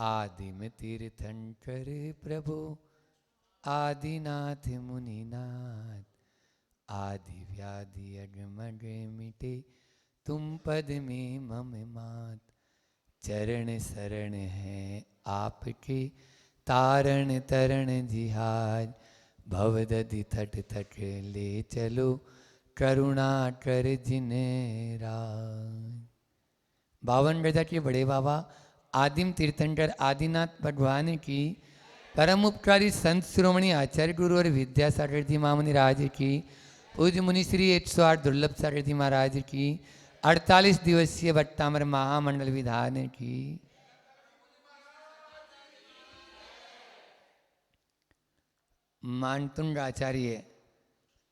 आदिम तीर्थंकर प्रभु आदिनाथ मुनिनाथ, आदि व्याधि अगमग मिटे तुम पद में मम मात। चरण शरण है आपके तारण तरण जिहार, भवदधि थट थट ले चलो करुणा कर जिन्हें राज। 52 गजा के बड़े बाबा आदिम तीर्थंकर आदिनाथ भगवान की, परम उपकारी संत शिरोमणि आचार्य गुरु और विद्यासागर जी महामुनि राज की, पूज्य मुनि श्री 108 दुर्लभ सागर जी महाराज की, 48 दिवसीय भट्टामर महामंडल विधान की। मानतुंग आचार्य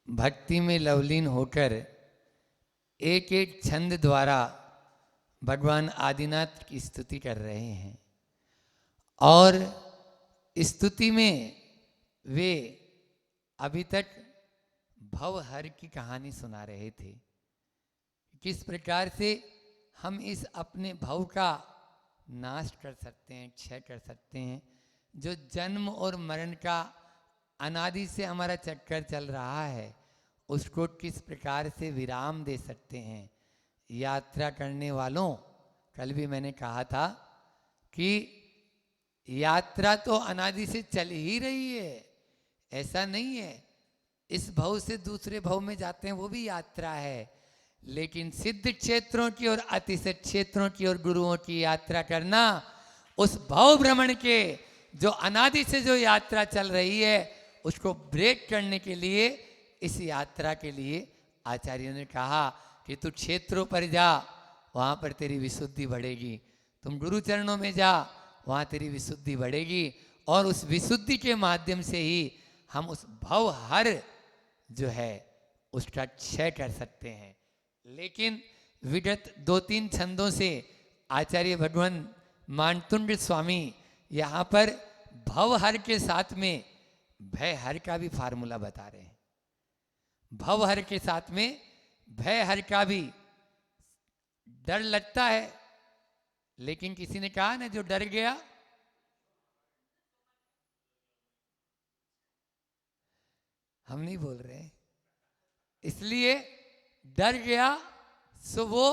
भक्ति में लवलीन होकर एक एक छंद द्वारा भगवान आदिनाथ की स्तुति कर रहे हैं, और स्तुति में वे अभी तक भवहर की कहानी सुना रहे थे। किस प्रकार से हम इस अपने भव का नाश कर सकते हैं, क्षय कर सकते हैं। जो जन्म और मरण का अनादि से हमारा चक्कर चल रहा है, उसको किस प्रकार से विराम दे सकते हैं। यात्रा करने वालों, कल भी मैंने कहा था कि यात्रा तो अनादि से चल ही रही है, ऐसा नहीं है। इस भव से दूसरे भव में जाते हैं, वो भी यात्रा है। लेकिन सिद्ध क्षेत्रों की और अतिसिद्ध क्षेत्रों की और गुरुओं की यात्रा करना, उस भव भ्रमण के जो अनादि से जो यात्रा चल रही है, उसको ब्रेक करने के लिए, इस यात्रा के लिए आचार्यों ने कहा कि तू क्षेत्रों पर जा, वहाँ पर तेरी विशुद्धि बढ़ेगी। तुम गुरु चरणों में जा, वहाँ तेरी विशुद्धि बढ़ेगी। और उस विशुद्धि के माध्यम से ही हम उस भवहर जो है उसका क्षय कर सकते हैं। लेकिन विगत 2-3 छंदों से आचार्य भगवान मानतुंड स्वामी यहाँ पर भवहर के साथ में भयहर का भी फार्मूला बता रहे हैं। भवहर के साथ में भयहर का भी। डर लगता है, लेकिन किसी ने कहा ना, जो डर गया हम नहीं बोल रहे, इसलिए डर गया सो वो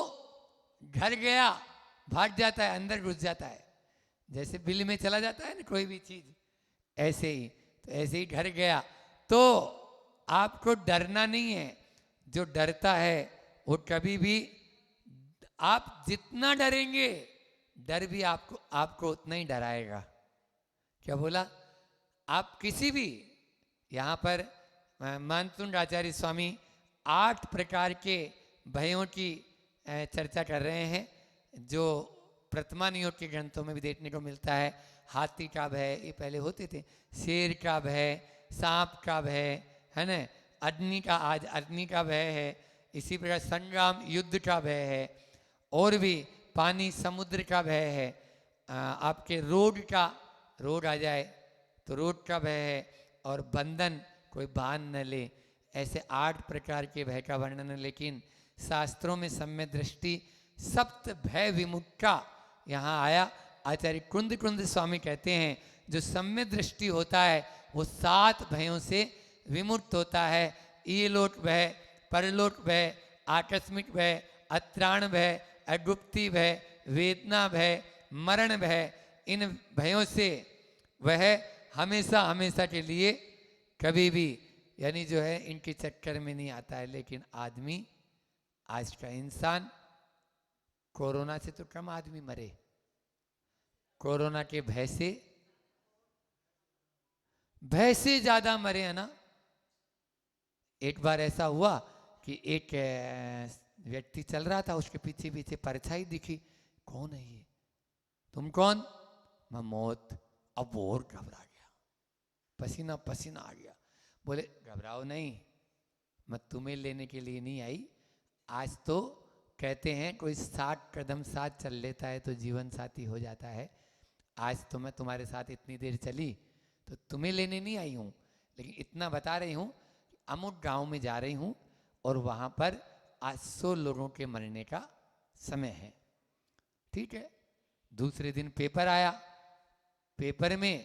घर गया, भाग जाता है, अंदर घुस जाता है। जैसे बिल में चला जाता है ना कोई भी चीज, ऐसे ही। तो ऐसे ही घर गया। तो आपको डरना नहीं है। जो डरता है वो कभी भी, आप जितना डरेंगे, डर भी आपको उतना ही डराएगा। क्या बोला? आप किसी भी, यहाँ पर मानतुंड आचार्य स्वामी 8 प्रकार के भयों की चर्चा कर रहे हैं, जो प्रथमा नियोग के ग्रंथों में भी देखने को मिलता है। हाथी का भय, ये पहले होते थे। शेर का भय, सांप का भय, है ना। अग्नि का, आज अग्नि का भय है। इसी प्रकार संग्राम, युद्ध का भय है। और भी पानी, समुद्र का भय है। आपके रोग आ जाए तो रोग का भय है। और बंधन, कोई बांध न ले। ऐसे 8 प्रकार के भय का वर्णन है। लेकिन शास्त्रों में सम्यक दृष्टि सप्त भय विमुक्ता यहाँ आया। आचार्य कुंद स्वामी कहते हैं जो सम्यक दृष्टि होता है वो 7 भयों से विमुक्त होता है। इहलोक भय, परलोक भय, आकस्मिक भय, अत्राण भय, अगुप्ती भय, वेदना भय, मरण भय। इन भयों से वह हमेशा हमेशा के लिए कभी भी, यानी जो है, इनके चक्कर में नहीं आता है। लेकिन आदमी, आज का इंसान, कोरोना से तो कम आदमी मरे, कोरोना के भय से ज्यादा मरे, है ना। एक बार ऐसा हुआ कि एक व्यक्ति चल रहा था, उसके पीछे पीछे परछाई दिखी। कौन है ये? तुम कौन? मैं मौत। अब वो और घबरा गया, पसीना पसीना आ गया। बोले घबराओ नहीं, मैं तुम्हें लेने के लिए नहीं आई। आज तो कहते हैं कोई 60 कदम साथ चल लेता है तो जीवन साथी हो जाता है। आज तो मैं तुम्हारे साथ इतनी देर चली तो तुम्हें लेने नहीं आई हूँ, लेकिन इतना बता रही हूँ, अमुक गांव में जा रही हूँ और वहाँ पर 800 लोगों के मरने का समय है। ठीक है। दूसरे दिन पेपर आया, पेपर में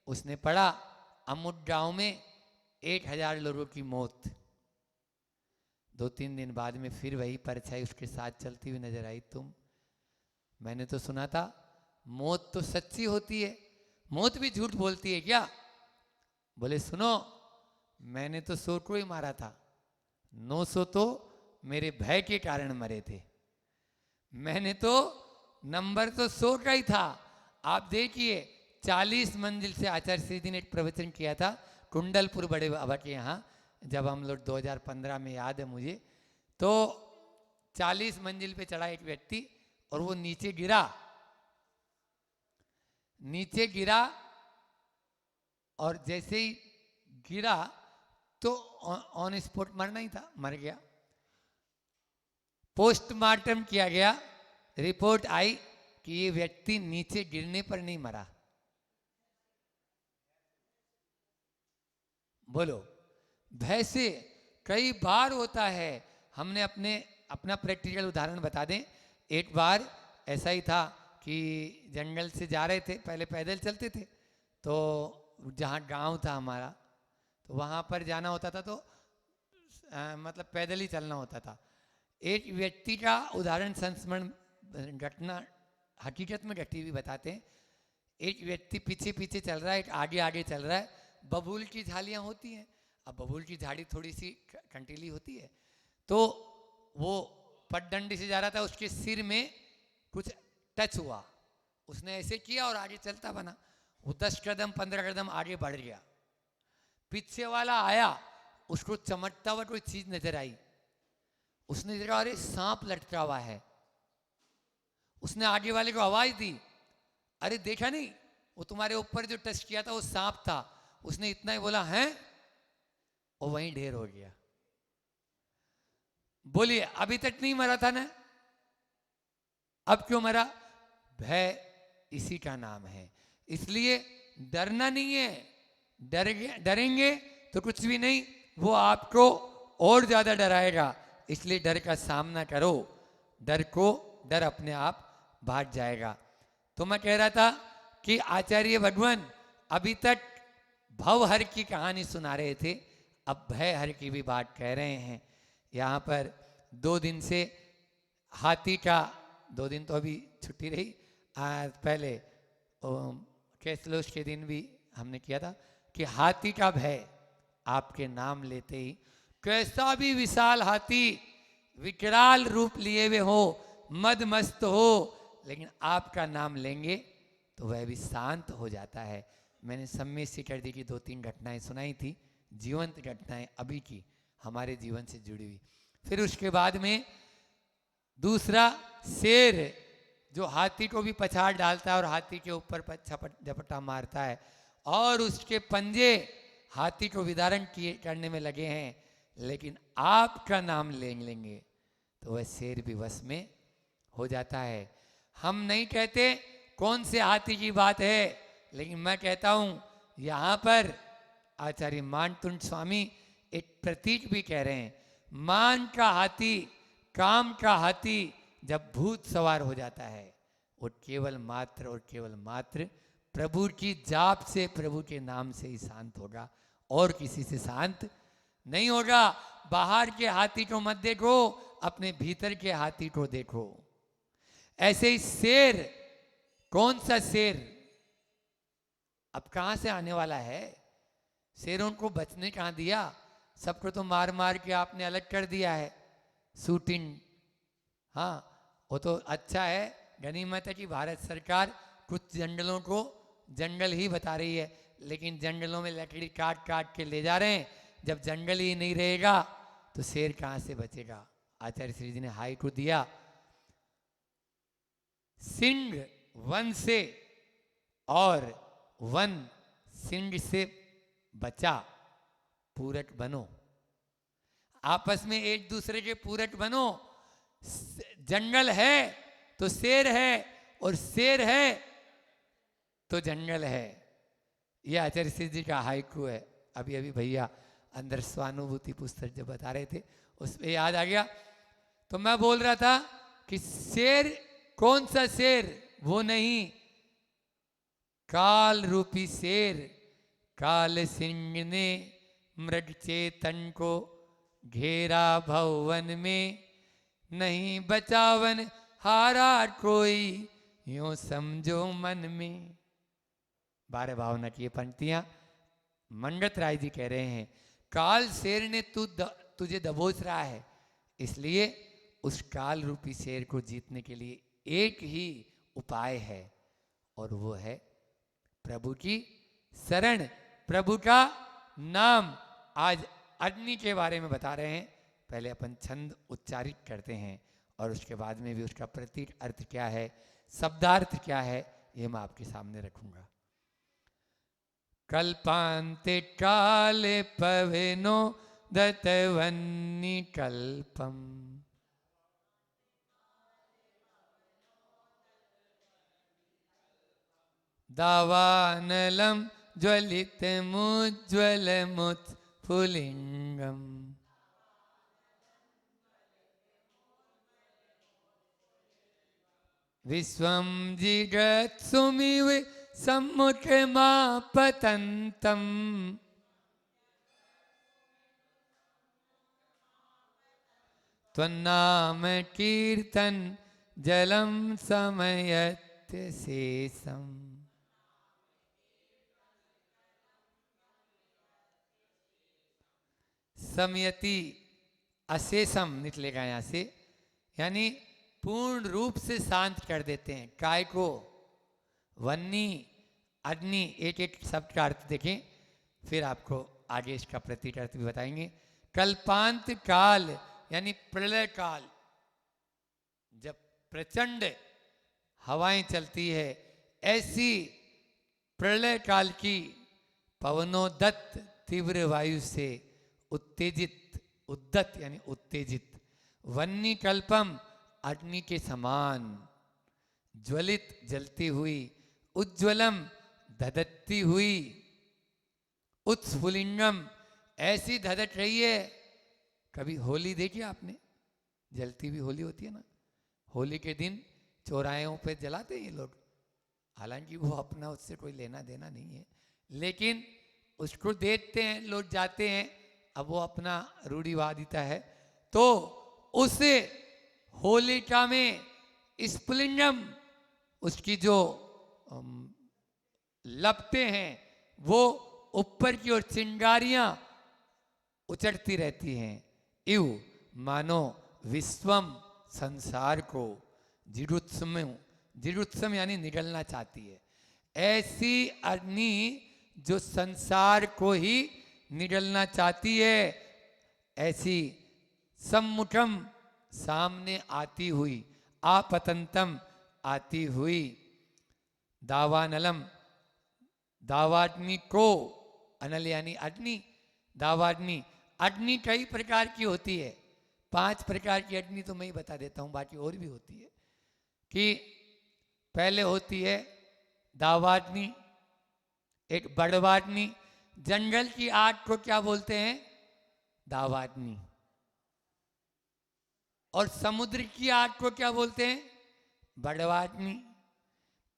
उसने पढ़ा अमुट गांव में 1000 लोगों की मौत। 2-3 दिन बाद में फिर वही परछाई उसके साथ चलती हुई नजर आई। मैंने तो सुना था मौत तो सच्ची होती है, मौत भी झूठ बोलती है क्या? बोले सुनो, मैंने तो 100 को ही मारा था, 900 तो मेरे भय के कारण मरे थे। मैंने तो नंबर तो 100 का ही था। आप देखिए 40 मंजिल से आचार्य श्री जी ने एक प्रवचन किया था कुंडलपुर बड़े बाबा के यहाँ, जब हम लोग 2015 में, याद है मुझे। तो 40 मंजिल पे चढ़ा एक व्यक्ति और वो नीचे गिरा और जैसे ही गिरा तो ऑन स्पॉट मरना ही था, मर गया। पोस्टमार्टम किया गया, रिपोर्ट आई कि ये व्यक्ति नीचे गिरने पर नहीं मरा। बोलो, भय से कई बार होता है। हमने अपना प्रैक्टिकल उदाहरण बता दें। एक बार ऐसा ही था कि जंगल से जा रहे थे, पहले पैदल चलते थे, तो जहाँ गांव था हमारा, तो वहाँ पर जाना होता था, तो मतलब पैदल ही चलना होता था। एक व्यक्ति का उदाहरण संस्मरण घटना हकीकत में घटी हुई बताते हैं। एक व्यक्ति पीछे पीछे चल रहा है, एक आगे आगे चल रहा है। बबूल की झाड़ियाँ होती हैं, अब बबूल की झाड़ी थोड़ी सी कंटीली होती है, तो वो पगडंडी से जा रहा था, उसके सिर में कुछ टच हुआ, उसने ऐसे किया और आगे चलता बना। वो 10 कदम 15 कदम आगे बढ़ गया। पीछे वाला आया, उसको चमकता हुआ कोई चीज नजर आई। उसने देखा अरे सांप लटका हुआ है। उसने आगे वाले को आवाज दी, अरे देखा नहीं, वो तुम्हारे ऊपर जो टच किया था वो सांप था। उसने इतना ही बोला है, और वहीं ढेर हो गया। बोलिए, अभी तक नहीं मरा था ना, अब क्यों मरा? भय इसी का नाम है। इसलिए डरना नहीं है, डरेंगे तो कुछ भी नहीं, वो आपको और ज्यादा डराएगा। इसलिए डर का सामना करो, डर अपने आप भाग जाएगा। तो मैं कह रहा था कि आचार्य भगवान अभी तक भवहर की कहानी सुना रहे थे, अब भयहर की भी बात कह रहे हैं। यहाँ पर 2 दिन से हाथी का, 2 दिन तो अभी छुट्टी रही, पहले कैसलोस के दिन भी हमने किया था कि हाथी का भय आपके नाम लेते ही, कैसा भी विशाल हाथी विकराल रूप लिए हुए हो, मदमस्त हो, लेकिन आपका नाम लेंगे तो वह भी शांत हो जाता है। मैंने सम्मी सिकर्दी की 2-3 घटनाएं सुनाई थी, जीवंत घटनाएं अभी की हमारे जीवन से जुड़ी हुई। फिर उसके बाद में दूसरा शेर, जो हाथी को भी पछाड़ डालता है और हाथी के ऊपर झपटा मारता है, और उसके पंजे हाथी को विदारण करने में लगे हैं, लेकिन आपका नाम लेंगे तो वह शेर भी वश में हो जाता है। हम नहीं कहते कौन से हाथी की बात है, लेकिन मैं कहता हूं यहां पर आचार्य मानतुंड स्वामी एक प्रतीक भी कह रहे हैं। मान का हाथी, काम का हाथी जब भूत सवार हो जाता है, वो केवल मात्र प्रभु की जाप से, प्रभु के नाम से ही शांत होगा, और किसी से शांत नहीं होगा। बाहर के हाथी को मत देखो, अपने भीतर के हाथी को देखो। ऐसे ही शेर, कौन सा शेर अब कहां से आने वाला है? शेरों को बचने कहां दिया, सबको तो मार मार के आपने अलग कर दिया है, शूटिंग। हाँ, वो तो अच्छा है, गनीमत है कि भारत सरकार कुछ जंगलों को जंगल ही बता रही है, लेकिन जंगलों में लकड़ी काट काट के ले जा रहे हैं। जब जंगल ही नहीं रहेगा तो शेर कहां से बचेगा? आचार्य श्री जी ने हाई को दिया, सिंह वन से और वन सिंह से बचा, पूरक बनो, आपस में एक दूसरे के पूरक बनो। जंगल है तो शेर है, और शेर है तो जंगल है। यह आचार्य श्री जी का हाइकू है। अभी अभी भैया अंदर स्वानुभूति पुस्तक जब बता रहे थे, उसमें याद आ गया। तो मैं बोल रहा था कि शेर, कौन सा शेर? वो नहीं, काल रूपी शेर काल सिंह ने मृग चेतन को घेरा भवन में, नहीं बचावन हारा कोई यूं समझो मन में। 12 भावना की ये पंक्तियां मंगत राय जी कह रहे हैं। काल शेर ने तुझे दबोच रहा है, इसलिए उस काल रूपी शेर को जीतने के लिए एक ही उपाय है, और वो है प्रभु की शरण, प्रभु का नाम। आज अग्नि के बारे में बता रहे हैं। पहले अपन छंद उच्चारित करते हैं और उसके बाद में भी उसका प्रतीक अर्थ क्या है, शब्दार्थ क्या है, ये मैं आपके सामने रखूंगा। कल्पांते काले पवनो दत्तवन्नी कल्पम, दावानलम ज्वलित मुज्ज्वलमुत्फुल्लिंगम, विश्वम जिगत्सुमिव सम्मुखमापतन्तं, त्वन्नाम कीर्तन जलम समयत् शेषम। समयति अशेषम निकलेगा यहाँ से, यानी पूर्ण रूप से शांत कर देते हैं काय को। वन्नी अग्नि, एक एक शब्द का अर्थ देखें, फिर आपको आगे इसका प्रतीक अर्थ भी बताएंगे। कल्पांत काल यानी प्रलय काल, जब प्रचंड हवाएं चलती है, ऐसी प्रलय काल की पवनोदत्त तीव्र वायु से उत्तेजित, उद्दत यानी उत्तेजित, वन्नी कल्पम अग्नि के समान, ज्वलित जलती हुई, उज्ज्वलम धधकती हुई, उत्स्फुलिंगम ऐसी धधक रही है। कभी होली देखी आपने, जलती हुई होली होती है ना, होली के दिन चौराहों पे जलाते हैं ये लोग, हालांकि वो अपना उससे कोई लेना देना नहीं है, लेकिन उसको देखते हैं लोग, जाते हैं, अब वो अपना रूढ़िवादिता है। तो उस होलिका में स्फुलिंगम, उसकी जो लपटें हैं वो ऊपर की ओर चिंगारियां उचड़ती रहती हैं। इव मानो विश्वम संसार को जिरुत्सम, जिरुत्सम यानी निगलना चाहती है। ऐसी अग्नि जो संसार को ही निगलना चाहती है, ऐसी सम्मुखम सामने आती हुई, आपतंतम आती हुई, दावानलम दावाग्नि को, अनल यानी अग्नि, दावाग्नि। अग्नि कई प्रकार की होती है, 5 प्रकार की अग्नि तो मैं ही बता देता हूँ, बाकी और भी होती है। कि पहले होती है दावाग्नि, एक बड़वाग्नि। जंगल की आग को क्या बोलते हैं? दावाग्नि। और समुद्र की आग को क्या बोलते हैं? बड़वाग्नि।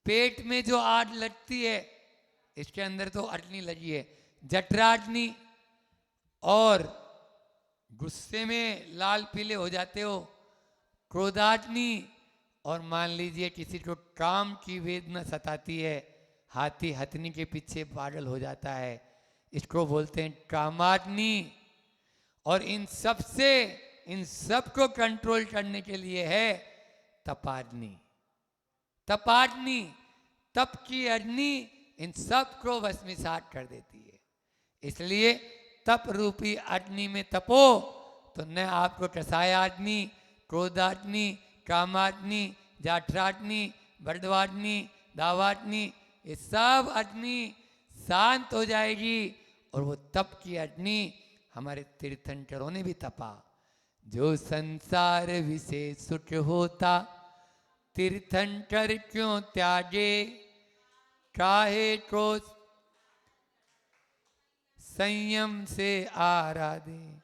पेट में जो आग लगती है, इसके अंदर तो अग्नि लगी है, जठराग्नि। और गुस्से में लाल पीले हो जाते हो, क्रोधाग्नि। और मान लीजिए किसी को काम की वेदना सताती है, हाथी हथनी के पीछे पागल हो जाता है, इसको बोलते हैं कामाग्नि। और इन सब को कंट्रोल करने के लिए है तपाग्नि। तपाग्नि, तप की अग्नि इन सब को भस्मीसात कर देती है। इसलिए तप रूपी अग्नि में तपो तो न आपको कसायाग्नि, क्रोधाग्नि, कामाग्नि, जाठराग्नि, बड़वाग्नि, दावाग्नि, ये सब अग्नि शांत हो जाएगी। और वो तप की अग्नि हमारे तीर्थंकरों ने भी तपा। जो संसार विषय सुख होता, तीर्थंकर क्यों त्यागे, काहे को संयम से आराधे।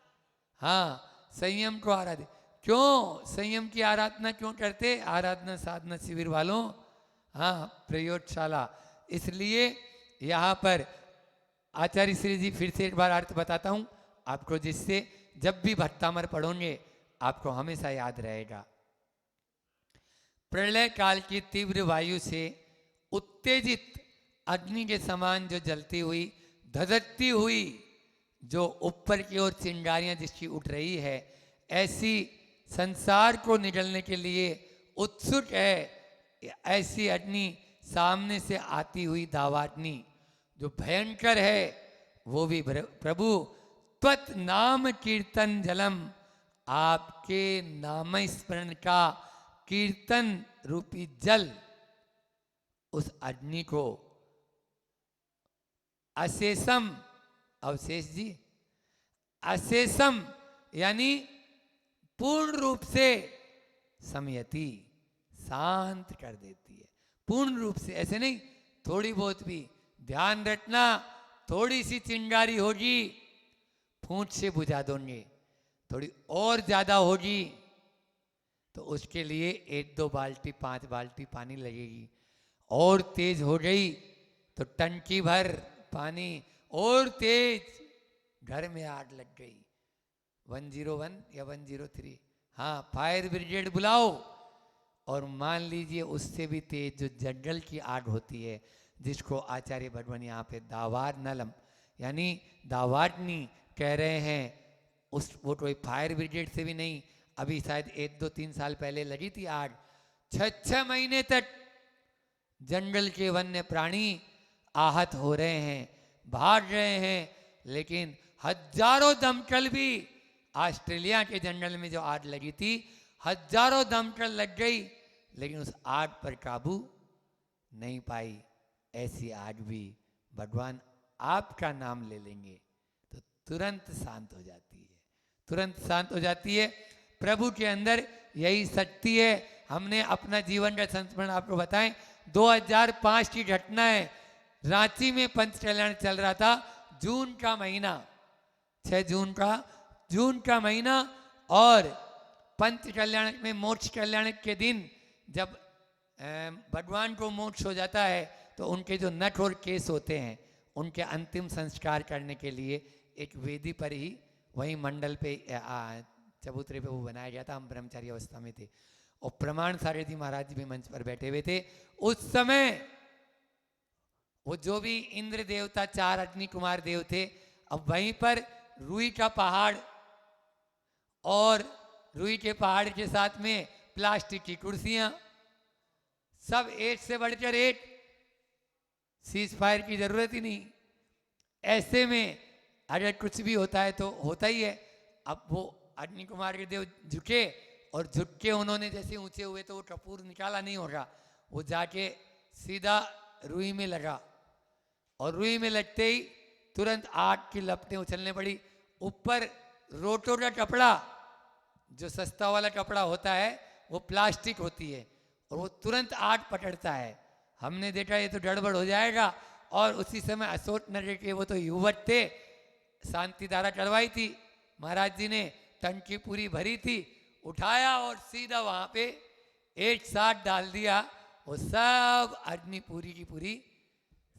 हाँ, संयम को आराधे। क्यों संयम की आराधना क्यों करते? आराधना साधना शिविर वालों, हाँ, प्रयोगशाला, इसलिए यहाँ पर आचार्य श्री जी फिर से एक बार अर्थ बताता हूँ आपको, जिससे जब भी भट्टामर पढ़ोगे आपको हमेशा याद रहेगा। प्रलय काल की तीव्र वायु से उत्तेजित अग्नि के समान जो जलती हुई धधकती हुई जो ऊपर की ओर चिंगारियां जिसकी उठ रही है, ऐसी संसार को निगलने के लिए उत्सुक है। ऐसी अग्नि सामने से आती हुई दावाग्नि जो भयंकर है, वो भी प्रभु त्वत नाम कीर्तन जलम, आपके नाम स्मरण का कीर्तन रूपी जल उस अग्नि को अशेषम, अवशेष जी, अशेषम यानी पूर्ण रूप से समयति, शांत कर देती है। पूर्ण रूप से, ऐसे नहीं थोड़ी बहुत भी। ध्यान रखना, थोड़ी सी चिंगारी होगी फूंक से बुझा दोगे, थोड़ी और ज्यादा होगी तो उसके लिए 1-2 बाल्टी 5 बाल्टी पानी लगेगी। और तेज हो गई तो टंकी भर पानी, और तेज, घर में आग लग गई। 101 या 103, हाँ, फायर ब्रिगेड बुलाओ। और मान लीजिए उससे भी तेज जो जंगल की आग होती है, जिसको आचार्य भगवान यहाँ पे दावार नलम यानी दावाग्नि कह रहे हैं, उस वो कोई फायर ब्रिगेड से भी नहीं। अभी शायद 1-2-3 साल पहले लगी थी आग, 6-6 महीने तक जंगल के वन्य प्राणी आहत हो रहे हैं, भाग रहे हैं, लेकिन हजारों दमकल भी, ऑस्ट्रेलिया के जंगल में जो आग लगी थी, हजारों दमकल लग गई, लेकिन उस आग पर काबू नहीं पाई। ऐसी आग भी भगवान आपका नाम ले लेंगे तो तुरंत शांत हो जाती है, तुरंत शांत हो जाती है। प्रभु के अंदर यही शक्ति है। हमने अपना जीवन का संस्मरण आपको बताएं, 2005 की घटना है। रांची में पंच कल्याण चल रहा था, जून का महीना, 6 जून का महीना, और पंच कल्याण में मोक्ष कल्याण के दिन जब भगवान को मोक्ष हो जाता है तो उनके जो नट और केस होते हैं, उनके अंतिम संस्कार करने के लिए एक वेदी पर ही वहीं मंडल पे चबूतरे पे वो बनाया गया था। हम ब्रह्मचारी अवस्था में थे और प्रमाण सारे जी महाराज जी भी मंच पर बैठे हुए थे। उस समय वो जो भी इंद्र देवता, 4 अग्नि कुमार देव थे, अब वहीं पर रुई का पहाड़, और रुई के पहाड़ के साथ में प्लास्टिक की कुर्सियां, सब एक से बढ़कर एक, सीज फायर की जरूरत ही नहीं। ऐसे में अगर कुछ भी होता है तो होता ही है। अब वो अग्नि कुमार के देव झुके, और झुक के उन्होंने जैसे ऊंचे हुए तो वो कपूर निकाला नहीं होगा, वो जाके सीधा रुई में लगा, और रुई में लगते ही तुरंत आग की लपटें उछलने पड़ी। ऊपर रोटो का कपड़ा, जो सस्ता वाला कपड़ा होता है, वो प्लास्टिक होती है, और वो तुरंत आग पकड़ता है। हमने देखा ये तो गड़बड़ हो जाएगा, और उसी समय अशोक नगर के वो तो युवक थे, शांति धारा चढ़वाई थी, महाराज जी ने टंकी पूरी भरी थी, उठाया और सीधा वहां पे एक साथ डाल दिया, वो सब अग्नि पूरी की पूरी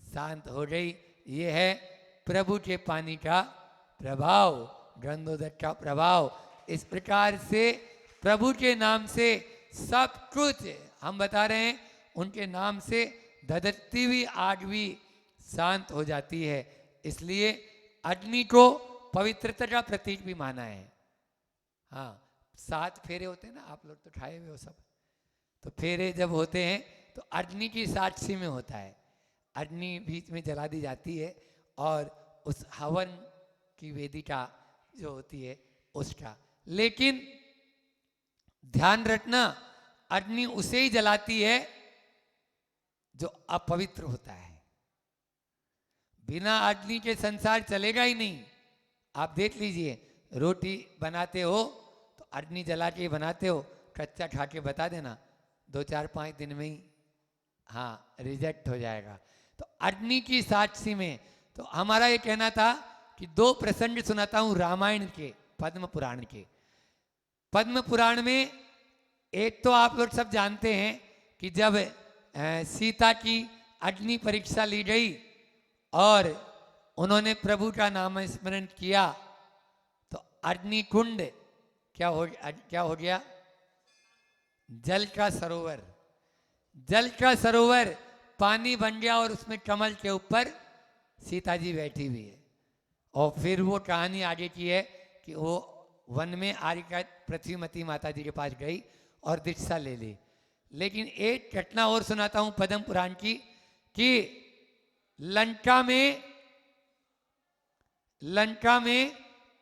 शांत हो गई। ये है प्रभु के पानी का प्रभाव, गंधोदक का प्रभाव। इस प्रकार से प्रभु के नाम से सब कुछ हम बता रहे हैं, उनके नाम से धधकती हुई आग भी शांत हो जाती है। इसलिए अग्नि को पवित्रता का प्रतीक भी माना है। हाँ, 7 फेरे होते हैं ना, आप लोग तो खाए हुए हो सब, तो फेरे जब होते हैं तो अग्नि की साक्षी में होता है, अग्नि बीच में जला दी जाती है, और उस हवन की वेदिका जो होती है उसका। लेकिन ध्यान रखना, अग्नि उसे ही जलाती है जो अपवित्र होता है। बिना अग्नि के संसार चलेगा ही नहीं। आप देख लीजिए, रोटी बनाते हो तो अग्नि जला के बनाते हो, कच्चा खा के बता देना, 2-4-5 दिन में ही हाँ रिजेक्ट हो जाएगा। तो अग्नि की साक्षी में, तो हमारा ये कहना था कि 2 प्रसंग सुनाता हूं रामायण के, पद्म पुराण के। पद्म पुराण में एक तो आप लोग सब जानते हैं कि जब सीता की अग्नि परीक्षा ली गई और उन्होंने प्रभु का नाम स्मरण किया तो अग्नि कुंड क्या हो गया? जल का सरोवर। जल का सरोवर पानी बन गया और उसमें कमल के ऊपर सीता जी बैठी हुई है। और फिर वो कहानी आगे की है कि वो वन में आर्य पृथ्वीमती माता जी के पास गई और दीक्षा ले ली। लेकिन एक घटना और सुनाता हूं पद्म पुराण की कि लंका में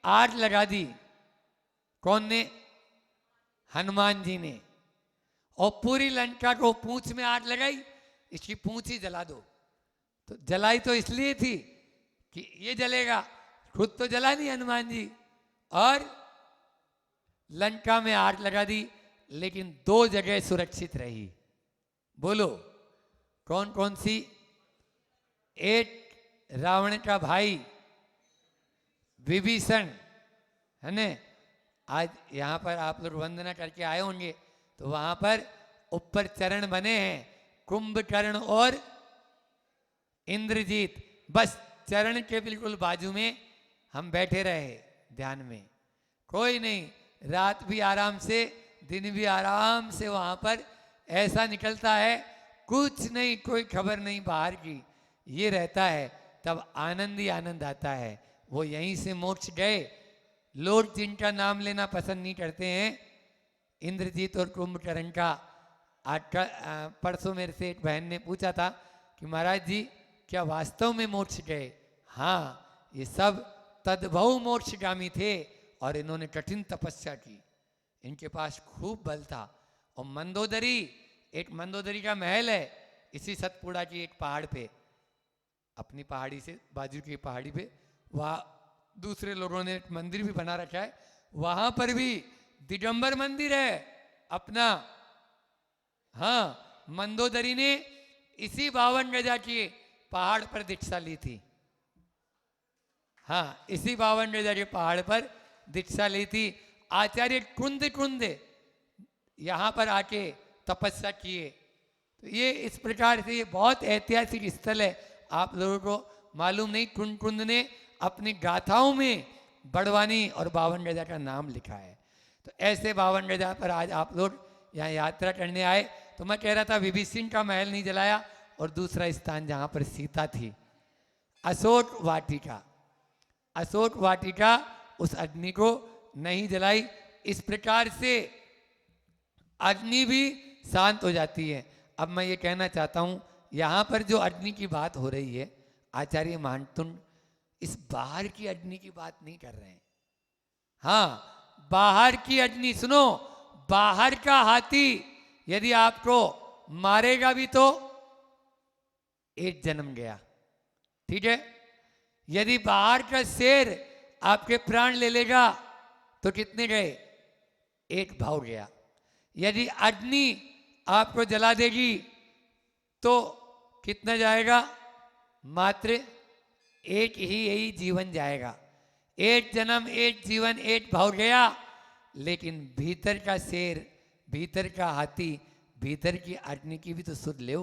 आग लगा दी। कौन ने? हनुमान जी ने। और पूरी लंका को पूंछ में आग लगाई, इसकी पूंछ ही जला दो। तो जलाई तो इसलिए थी कि ये जलेगा, खुद तो जला नहीं हनुमान जी। और लंका में आग लगा दी, लेकिन 2 जगह सुरक्षित रही। बोलो कौन कौन सी? एक रावण का भाई विभीषण है न। आज यहां पर आप लोग वंदना करके आए होंगे तो वहां पर ऊपर चरण बने हैं कुंभकर्ण और इंद्रजीत। बस चरण के बिल्कुल बाजू में हम बैठे रहे ध्यान में। कोई नहीं, रात भी आराम से, दिन भी आराम से वहां पर ऐसा निकलता है, कुछ नहीं, कोई खबर नहीं बाहर की। ये रहता है, तब आनंद ही आनंद आता है। वो यहीं से मोक्ष गए। लोग जिनका नाम लेना पसंद नहीं करते हैं, इंद्रजीत और कुंभकर्ण का परसों मेरे से एक बहन ने पूछा था कि महाराज जी क्या वास्तव में मोक्ष गए? हाँ, ये सब तद्भव मोक्षगामी थे और इन्होंने कठिन तपस्या की। इनके पास खूब बल था। और मंदोदरी, एक मंदोदरी का महल है इसी सतपुड़ा की एक पहाड़ पे, अपनी पहाड़ी से बाजू की पहाड़ी पे। वहाँ दूसरे लोगों ने एक मंदिर भी बना रखा है। वहां पर भी दिगंबर मंदिर है अपना। हाँ, मंदोदरी ने इसी 52 गजा के पहाड़ पर दीक्षा ली थी। हाँ, इसी 52 गजा के पहाड़ पर दीक्षा ली थी। आचार्य कुंद यहां पर आके तपस्या किए। तो ये इस प्रकार से ये बहुत ऐतिहासिक स्थल है। आप लोगों को मालूम नहीं, कुंद ने अपनी गाथाओं में बड़वानी और 52 गजा का नाम लिखा है। तो ऐसे 52 गजा पर आज आप लोग यहाँ यात्रा करने आए। तो मैं कह रहा था विभीषण का महल नहीं जलाया, और दूसरा स्थान जहाँ पर सीता थी, अशोक वाटिका। अशोक वाटिका उस अग्नि को नहीं जलाई। इस प्रकार से अग्नि भी शांत हो जाती है। अब मैं ये कहना चाहता हूँ, यहाँ पर जो अग्नि की बात हो रही है, आचार्य मानतुंड इस बाहर की अग्नि की बात नहीं कर रहे हैं। हाँ, बाहर की अग्नि सुनो, बाहर का हाथी यदि आपको मारेगा भी तो एक जन्म गया, ठीक है। यदि बाहर का शेर आपके प्राण ले लेगा तो कितने गए? एक भाव गया। यदि अग्नि आपको जला देगी तो कितना जाएगा? मात्र एक ही यही जीवन जाएगा। एक जन्म, एक जीवन, एक भाव गया। लेकिन भीतर का शेर, भीतर का हाथी, भीतर की अग्नि की भी तो सुध लो।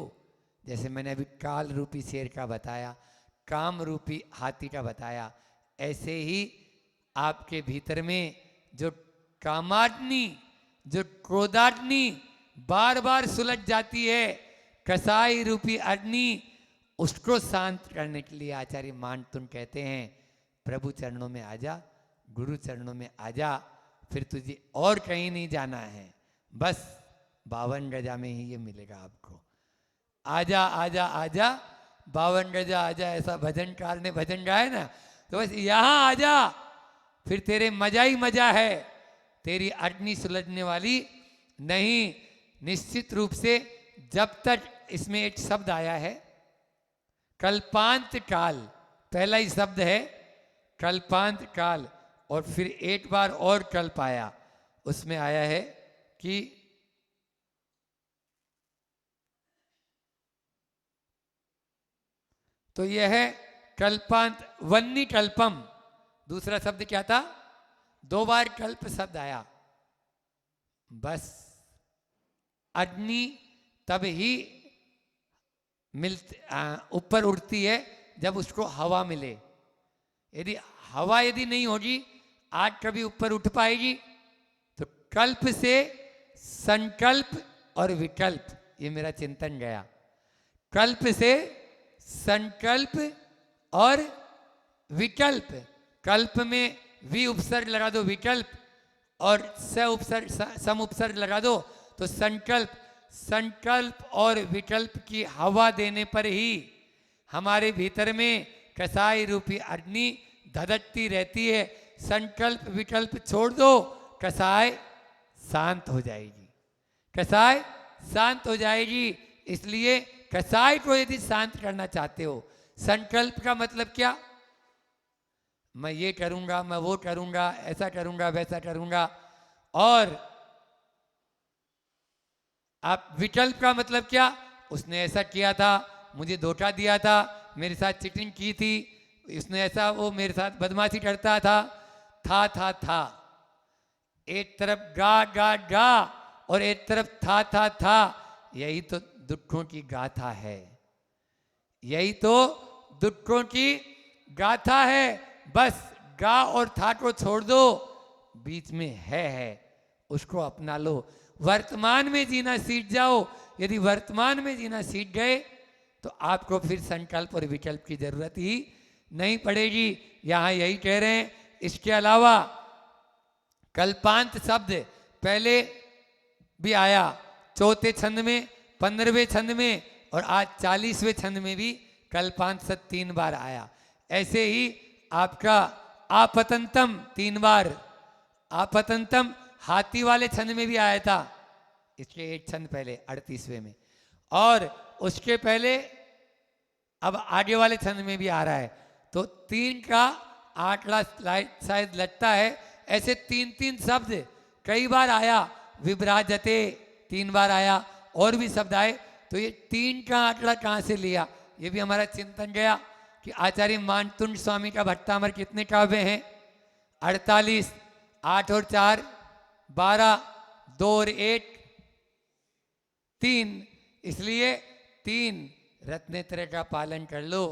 जैसे मैंने अभी काल रूपी शेर का बताया, काम रूपी हाथी का बताया, ऐसे ही आपके भीतर में जो कामाग्नि, जो क्रोधाग्नि बार बार सुलझ जाती है, कसाई रूपी अग्नि, उसको शांत करने के लिए आचार्य मानतुंड कहते हैं, प्रभु चरणों में आजा, गुरु चरणों में आजा, फिर तुझे और कहीं नहीं जाना है, बस 52 गजा में ही ये मिलेगा आपको। आजा आजा आजा 52 गजा आजा, ऐसा भजनकार ने भजन गाया ना। तो बस यहाँ आजा, फिर तेरे मजा ही मजा है, तेरी अग्नि सुलझने वाली नहीं। निश्चित रूप से जब तक, इसमें एक शब्द आया है कल्पांत काल, पहला ही शब्द है कल्पांत काल, और फिर एक बार और कल्प आया, उसमें आया है कि तो यह है कल्पांत, वन्नी कल्पम। दूसरा शब्द क्या था? 2 बार कल्प शब्द आया। बस अग्नि तब ही ऊपर उठती है जब उसको हवा मिले। यदि हवा नहीं होगी आज कभी ऊपर उठ पाएगी। तो कल्प से संकल्प और विकल्प, ये मेरा चिंतन गया। कल्प से संकल्प और विकल्प, कल्प में वि उपसर्ग लगा दो विकल्प और सम उपसर्ग लगा दो तो संकल्प। संकल्प और विकल्प की हवा देने पर ही हमारे भीतर में कसाई रूपी अग्नि धधकती रहती है। संकल्प विकल्प छोड़ दो, कसाई शांत हो जाएगी, कसाई शांत हो जाएगी। इसलिए कसाई को यदि शांत करना चाहते हो, संकल्प का मतलब क्या? मैं ये करूंगा, मैं वो करूंगा, ऐसा करूंगा, वैसा करूंगा। और आप विकल्प का मतलब क्या? उसने ऐसा किया था, मुझे धोखा दिया था, मेरे साथ चीटिंग की थी, उसने ऐसा, वो मेरे साथ बदमाशी करता था। एक तरफ गा गा गा और एक तरफ था। यही तो दुखों की गाथा है, यही तो दुखों की गाथा है। बस गा और था को छोड़ दो, बीच में है उसको अपना लो। वर्तमान में जीना सीख जाओ। यदि वर्तमान में जीना सीख गए तो आपको फिर संकल्प और विकल्प की जरूरत ही नहीं पड़ेगी। यहां यही कह रहे हैं। इसके अलावा कल्पांत शब्द पहले भी आया, चौथे छंद में, 15वें छंद में और आज 40वें छंद में भी कल्पांत शब्द 3 बार आया। ऐसे ही आपका आपतंतम 3 बार, आपतंतम हाथी वाले छंद में भी आया था, इसके एक छंद पहले 38वें में, और उसके पहले अब आगे वाले छंद में भी आ रहा है। तो 3 का आंकड़ा शायद लगता है। ऐसे 3 शब्द कई बार आया। विभ्राजते 3 बार आया, और भी शब्द आए। तो ये 3 का आंकड़ा कहाँ से लिया, ये भी हमारा चिंतन गया कि आचार्य मानतुंड स्वामी का भट्टामर कितने काव्य हैं? 48, 8 और 4 12, 2 और 1 3। इसलिए 3 रत्नेत्र का पालन कर लो,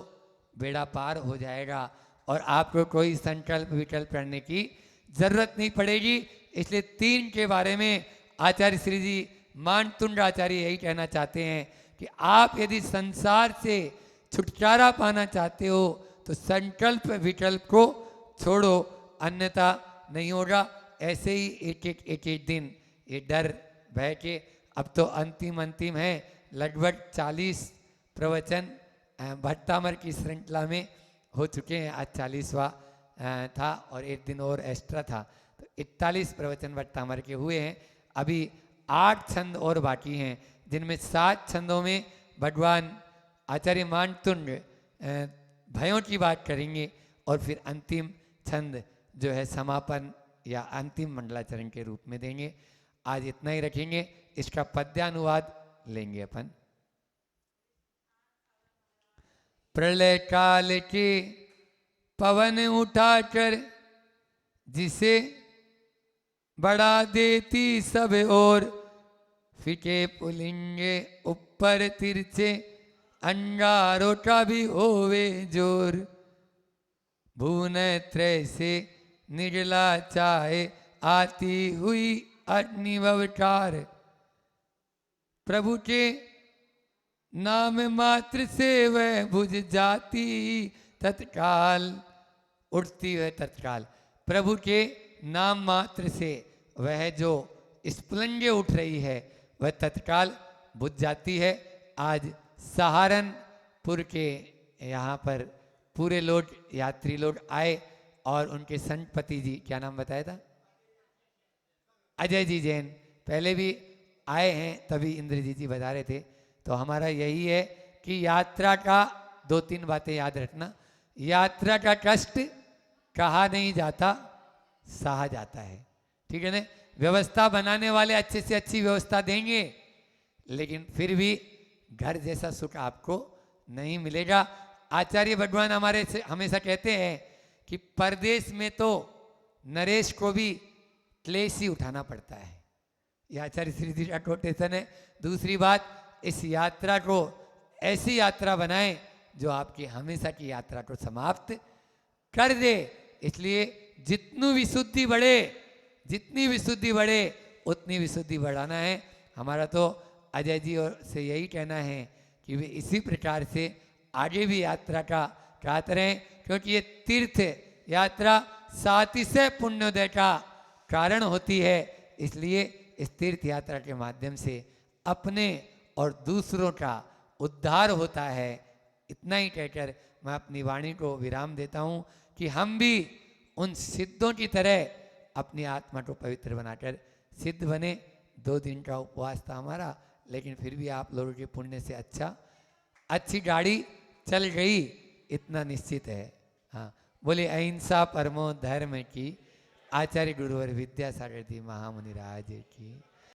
बेड़ा पार हो जाएगा और आपको कोई संकल्प विकल्प करने की जरूरत नहीं पड़ेगी। इसलिए 3 के बारे में आचार्य श्री जी मानतुंड आचार्य यही कहना चाहते हैं कि आप यदि संसार से छुटकारा पाना चाहते हो तो संकल्प विकल्प को छोड़ो, अन्यथा नहीं होगा। ऐसे ही एक दिन ये डर भय के, अब तो अंतिम है, लगभग 40 प्रवचन भट्टामर की श्रृंखला में हो चुके हैं। आज 40वां था और एक दिन और एक्स्ट्रा था, तो 41 प्रवचन भट्टामर के हुए हैं। अभी 8 छंद और बाकी हैं, जिनमें 7 छंदों में भगवान आचार्य मानतुंड भयों की बात करेंगे और फिर अंतिम छंद जो है समापन या अंतिम मंडलाचरण के रूप में देंगे। आज इतना ही रखेंगे, इसका पद्यानुवाद लेंगे अपन। प्रलय काल के पवन उठाकर जिसे बढ़ा देती सब और, फीके पुलिंगे ऊपर तिरछे अंगारों का भी होवे जोर। भुवन त्रय से निगला चाहे आती हुई अग्निवकार, प्रभु के नाम मात्र से वह बुझ जाती तत्काल, उठती है तत्काल। प्रभु के नाम मात्र से वह जो स्फुलिंगे उठ रही है वह तत्काल बुझ जाती है। आज सहारनपुर के यहाँ पर पूरे लोग यात्री लोग आए और उनके संतपति जी, क्या नाम बताया था? अजय जी जैन, पहले भी आए हैं, तभी इंद्रजीत जी बता रहे थे। तो हमारा यही है कि यात्रा का 2-3 बातें याद रखना। यात्रा का कष्ट कहा नहीं जाता, सहा जाता है, ठीक है ना। व्यवस्था बनाने वाले अच्छे से अच्छी व्यवस्था देंगे, लेकिन फिर भी घर जैसा सुख आपको नहीं मिलेगा। आचार्य भगवान हमारे से हमेशा कहते हैं कि परदेश में तो नरेश को भी क्लेश ही उठाना पड़ता है। यह आचार्य श्री जी का कोटेशन है। दूसरी बात, इस यात्रा को ऐसी यात्रा बनाएं जो आपकी हमेशा की यात्रा को समाप्त कर दे। इसलिए जितनी विशुद्धि बढ़े उतनी विशुद्धि बढ़ाना है। हमारा तो अजय जी और से यही कहना है कि वे इसी प्रकार से आगे भी यात्रा का कराते रहें, क्योंकि ये तीर्थ यात्रा सातिशय पुण्योदय का कारण होती है। इसलिए इस तीर्थ यात्रा के माध्यम से अपने और दूसरों का उद्धार होता है। इतना ही कहकर मैं अपनी वाणी को विराम देता हूँ कि हम भी उन सिद्धों की तरह अपनी आत्मा को पवित्र बनाकर सिद्ध बने। 2 दिन का उपवास था हमारा, लेकिन फिर भी आप लोगों के पुण्य से अच्छी गाड़ी चल गई, इतना निश्चित है। हाँ, बोले अहिंसा परमो धर्म की, आचार्य गुरुवर विद्यासागर जी महामुनि राज की।